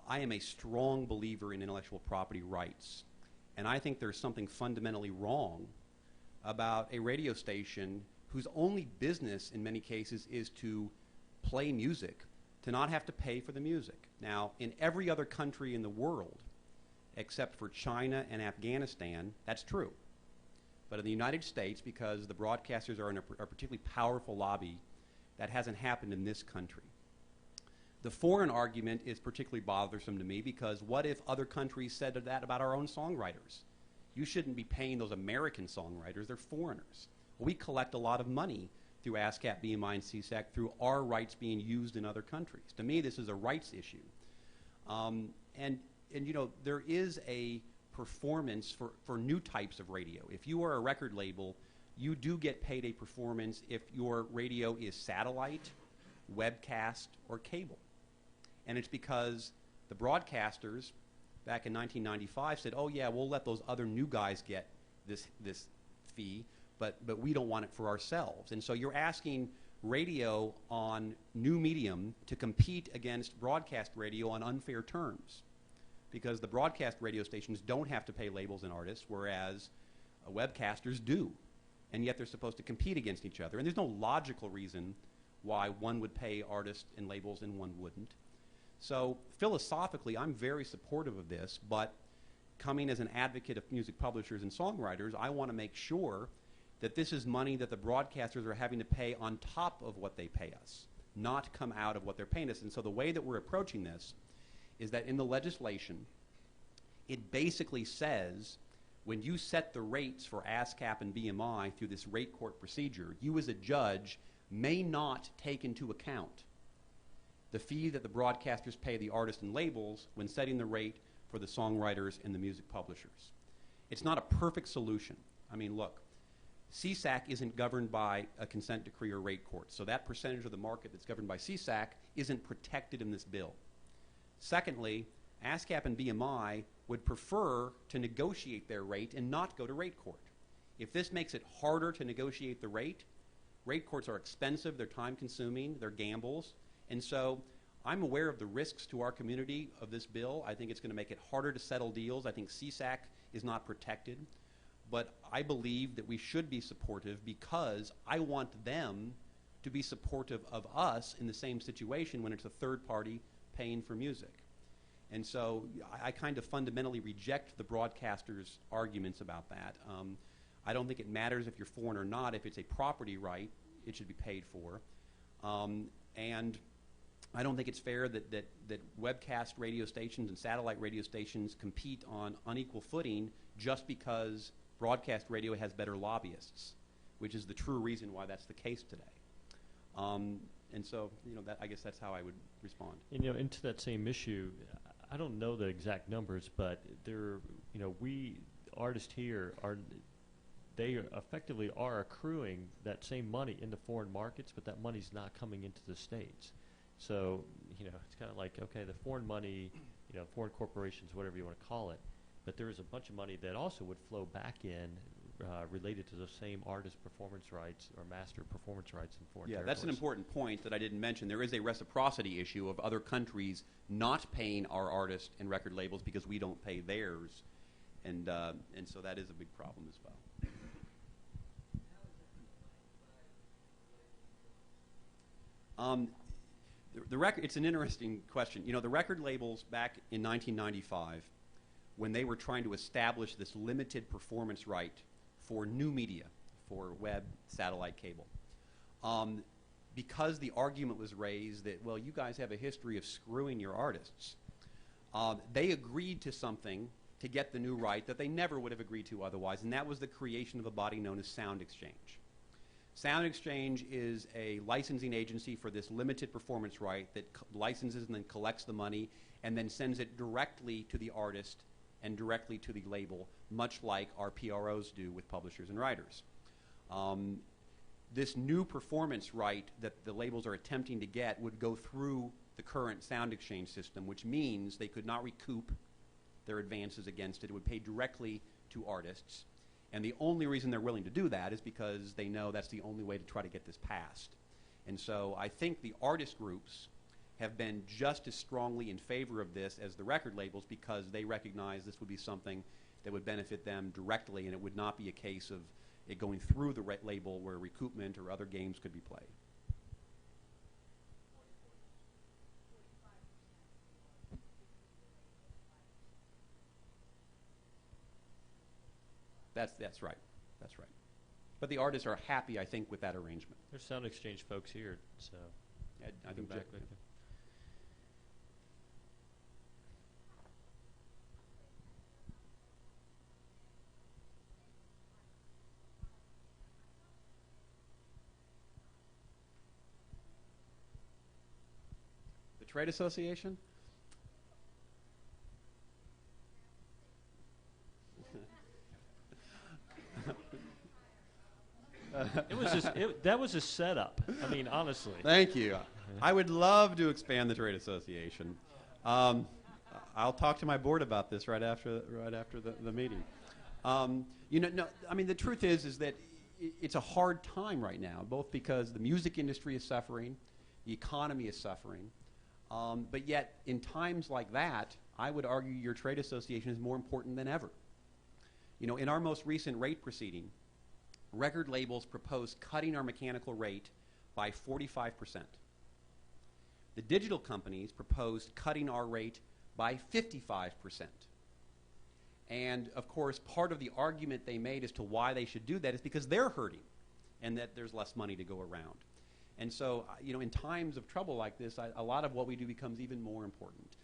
I am a strong believer in intellectual property rights, and I think there's something fundamentally wrong about a radio station whose only business in many cases is to play music, to not have to pay for the music. Now, in every other country in the world, except for China and Afghanistan, that's true. But in the United States, because the broadcasters are in a particularly powerful lobby, that hasn't happened in this country. The foreign argument is particularly bothersome to me because what if other countries said that about our own songwriters? You shouldn't be paying those American songwriters, they're foreigners. We collect a lot of money through ASCAP, BMI, and CSAC through our rights being used in other countries. To me, this is a rights issue. And you know, there is a performance for new types of radio. If you are a record label, you do get paid a performance if your radio is satellite, webcast, or cable. And it's because the broadcasters back in 1995 said, oh yeah, we'll let those other new guys get this fee, but we don't want it for ourselves. And so you're asking radio on new medium to compete against broadcast radio on unfair terms, because the broadcast radio stations don't have to pay labels and artists, whereas webcasters do. And yet they're supposed to compete against each other. And there's no logical reason why one would pay artists and labels and one wouldn't. So philosophically, I'm very supportive of this, but coming as an advocate of music publishers and songwriters, I want to make sure that this is money that the broadcasters are having to pay on top of what they pay us, not come out of what they're paying us. And so the way that we're approaching this is that in the legislation, it basically says when you set the rates for ASCAP and BMI through this rate court procedure, you as a judge may not take into account the fee that the broadcasters pay the artists and labels when setting the rate for the songwriters and the music publishers. It's not a perfect solution. I mean, look, CSAC isn't governed by a consent decree or rate court, so that percentage of the market that's governed by CSAC isn't protected in this bill. Secondly, ASCAP and BMI would prefer to negotiate their rate and not go to rate court. If this makes it harder to negotiate the rate courts are expensive, they're time-consuming, they're gambles, and so I'm aware of the risks to our community of this bill. I think it's going to make it harder to settle deals. I think CSAC is not protected. But I believe that we should be supportive because I want them to be supportive of us in the same situation when it's a third party paying for music. And so I kind of fundamentally reject the broadcasters' arguments about that. I don't think it matters if you're foreign or not. If it's a property right, it should be paid for. And I don't think it's fair that webcast radio stations and satellite radio stations compete on unequal footing just because broadcast radio has better lobbyists, which is the true reason why that's the case today. And so, you know, I guess that's how I would respond. And, you know, into that same issue, I don't know the exact numbers, but we artists here they effectively are accruing that same money into foreign markets, but that money's not coming into the States. So, you know, it's kind of like, okay, the foreign money, you know, foreign corporations, whatever you want to call it, but there is a bunch of money that also would flow back in related to those same artist performance rights or master performance rights in foreign territories. That's an important point that I didn't mention. There is a reciprocity issue of other countries not paying our artists and record labels because we don't pay theirs, and so that is a big problem as well. It's an interesting question. You know, the record labels back in 1995, when they were trying to establish this limited performance right for new media, for web, satellite, cable, because the argument was raised that, well, you guys have a history of screwing your artists, they agreed to something to get the new right that they never would have agreed to otherwise, and that was the creation of a body known as Sound Exchange. Sound Exchange is a licensing agency for this limited performance right that licenses and then collects the money and then sends it directly to the artist and directly to the label, much like our PROs do with publishers and writers. This new performance right that the labels are attempting to get would go through the current sound exchange system, which means they could not recoup their advances against it. It would pay directly to artists. And the only reason they're willing to do that is because they know that's the only way to try to get this passed. And so I think the artist groups have been just as strongly in favor of this as the record labels, because they recognize this would be something that would benefit them directly, and it would not be a case of it going through the label where recoupment or other games could be played. That's right. That's right. But the artists are happy, I think, with that arrangement. There's Sound Exchange folks here, so I think back with you. The trade association? That was a setup. I mean, honestly. Thank you. I would love to expand the trade association. I'll talk to my board about this right after the meeting. No, I mean, the truth is that it's a hard time right now, both because the music industry is suffering, the economy is suffering, but yet in times like that, I would argue your trade association is more important than ever. In our most recent rate proceeding, record labels proposed cutting our mechanical rate by 45%. The digital companies proposed cutting our rate by 55%. And of course, part of the argument they made as to why they should do that is because they're hurting and that there's less money to go around. And so, in times of trouble like this, a lot of what we do becomes even more important.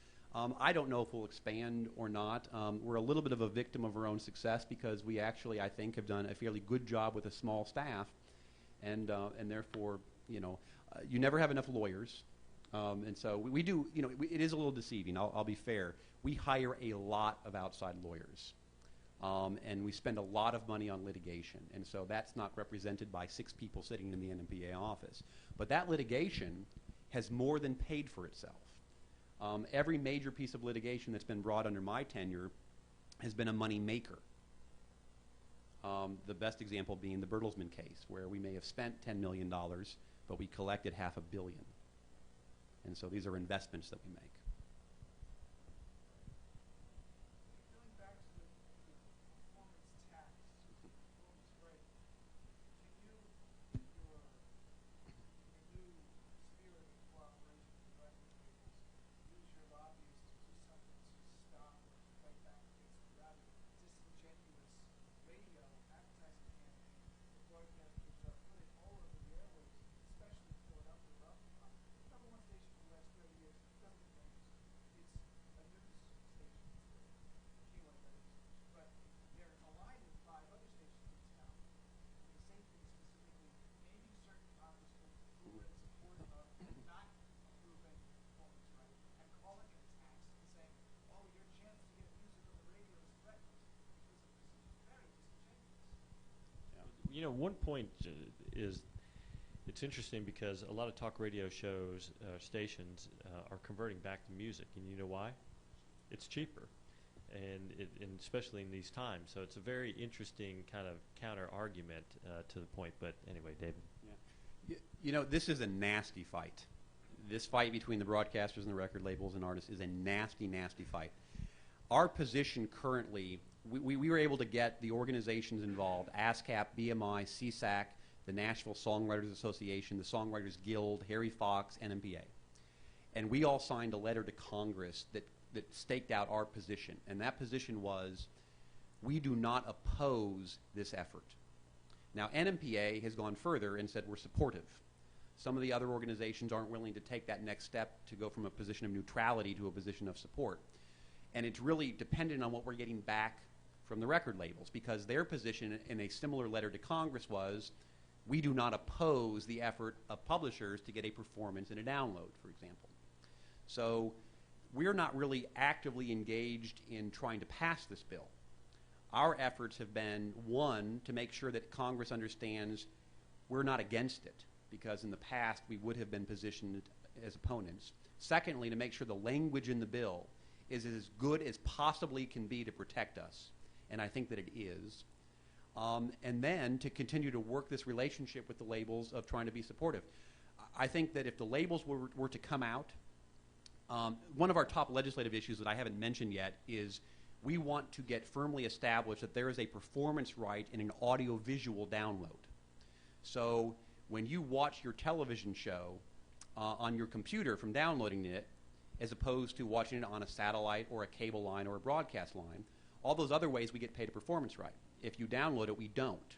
I don't know if we'll expand or not. We're a little bit of a victim of our own success because we actually, I think, have done a fairly good job with a small staff, and therefore, you never have enough lawyers, and so we do. It is a little deceiving. I'll be fair. We hire a lot of outside lawyers, and we spend a lot of money on litigation, and so that's not represented by 6 people sitting in the NMPA office. But that litigation has more than paid for itself. Every major piece of litigation that's been brought under my tenure has been a money maker. The best example being the Bertelsmann case, where we may have spent $10 million, but we collected $500 million. And so these are investments that we make. Going back to the performance tax, performance rate, can you, in your new spirit of cooperation with record labels, use your lobbyists to do something to stop or to fight back against the rather disingenuous radio advertising campaign the broadcasters are putting all over the airwaves, especially in Philadelphia, where I'm from? Number one station for the last 30 years, doesn't get news. It's a news station, Keynote, that is. But they're aligned with 5 other stations in town. And the same thing specifically, maybe certain congressmen who are in support of not approving performance right and calling it a tax and saying, oh, your chance to get music on the radio is threatened because of this. It's very disingenuous. One point is it's interesting because a lot of talk radio shows, stations, are converting back to music, and you know why? It's cheaper, and especially in these times. So it's a very interesting kind of counter argument to the point. But anyway, David. Yeah. This is a nasty fight. This fight between the broadcasters and the record labels and artists is a nasty, nasty fight. Our position currently, we were able to get the organizations involved, ASCAP, BMI, CSAC, the Nashville Songwriters Association, the Songwriters Guild, Harry Fox, NMPA. And we all signed a letter to Congress that staked out our position. And that position was, we do not oppose this effort. Now, NMPA has gone further and said we're supportive. Some of the other organizations aren't willing to take that next step to go from a position of neutrality to a position of support. And it's really dependent on what we're getting back from the record labels, because their position in a similar letter to Congress was, we do not oppose the effort of publishers to get a performance and a download, for example. So we're not really actively engaged in trying to pass this bill. Our efforts have been, one, to make sure that Congress understands we're not against it, because in the past we would have been positioned as opponents. Secondly, to make sure the language in the bill is as good as possibly can be to protect us, and I think that it is. And then to continue to work this relationship with the labels of trying to be supportive. I think that if the labels were to come out, one of our top legislative issues that I haven't mentioned yet is we want to get firmly established that there is a performance right in an audiovisual download. So when you watch your television show on your computer from downloading it, as opposed to watching it on a satellite or a cable line or a broadcast line, all those other ways we get paid a performance right. If you download it, we don't.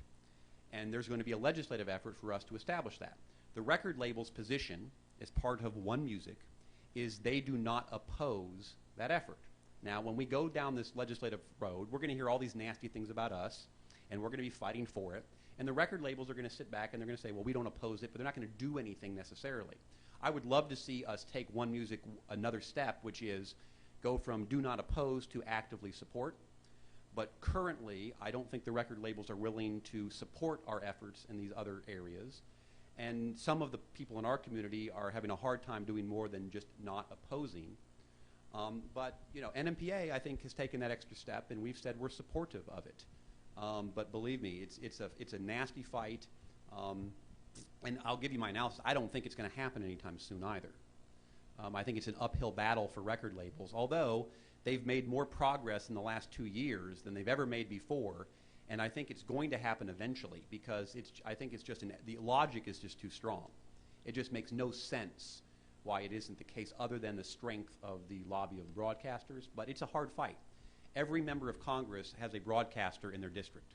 And there's going to be a legislative effort for us to establish that. The record label's position as part of One Music is they do not oppose that effort. Now, when we go down this legislative road, we're going to hear all these nasty things about us, and we're going to be fighting for it. And the record labels are going to sit back and they're going to say, well, we don't oppose it, but they're not going to do anything necessarily. I would love to see us take One Music another step, which is go from do not oppose to actively support. But currently, I don't think the record labels are willing to support our efforts in these other areas. And some of the people in our community are having a hard time doing more than just not opposing. But you know, NMPA, I think, has taken that extra step, and we've said we're supportive of it. But believe me, it's a nasty fight. And I'll give you my analysis. I don't think it's going to happen anytime soon either. I think it's an uphill battle for record labels, although they've made more progress in the last 2 years than they've ever made before. And I think it's going to happen eventually, because I think it's just the logic is just too strong. It just makes no sense why it isn't the case, other than the strength of the lobby of the broadcasters. But it's a hard fight. Every member of Congress has a broadcaster in their district.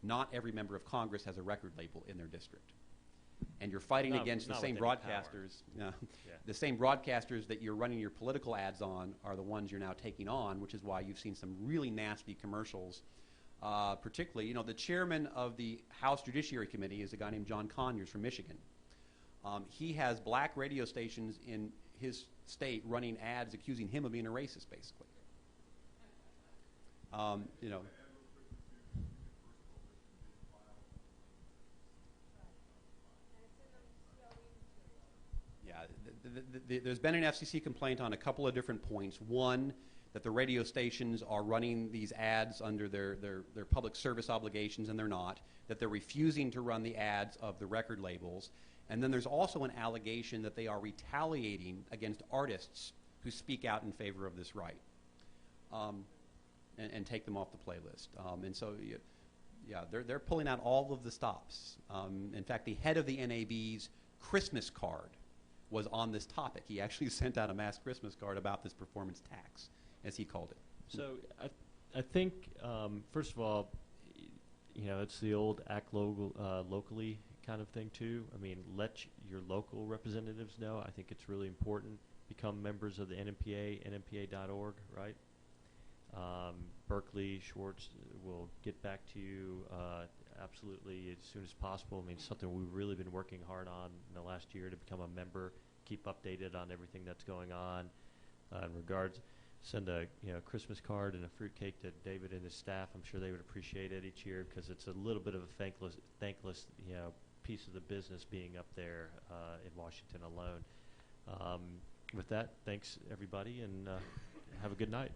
Not every member of Congress has a record label in their district. And you're fighting against the same broadcasters. The same broadcasters that you're running your political ads on are the ones you're now taking on, which is why you've seen some really nasty commercials. Particularly, you know, the chairman of the House Judiciary Committee is a guy named John Conyers from Michigan. He has black radio stations in his state running ads accusing him of being a racist, basically. You know. Yeah, there's been an FCC complaint on a couple of different points. One, that the radio stations are running these ads under their public service obligations, and they're not, that they're refusing to run the ads of the record labels. And then there's also an allegation that they are retaliating against artists who speak out in favor of this right and take them off the playlist. And so, yeah, they're pulling out all of the stops. In fact, the head of the NAB's Christmas card was on this topic. He actually sent out a mass Christmas card about this performance tax, as he called it. So I think, first of all, you know, it's the old act locally kind of thing too. I mean, let your local representatives know. I think it's really important. Become members of the NMPA, nmpa.org, right? Berkeley, Schwartz will get back to you absolutely as soon as possible. I mean, something we've really been working hard on in the last year to become a member, keep updated on everything that's going on in regards. Send a Christmas card and a fruitcake to David and his staff. I'm sure they would appreciate it each year, because it's a little bit of a thankless piece of the business being up there in Washington alone. With that, thanks everybody, and have a good night.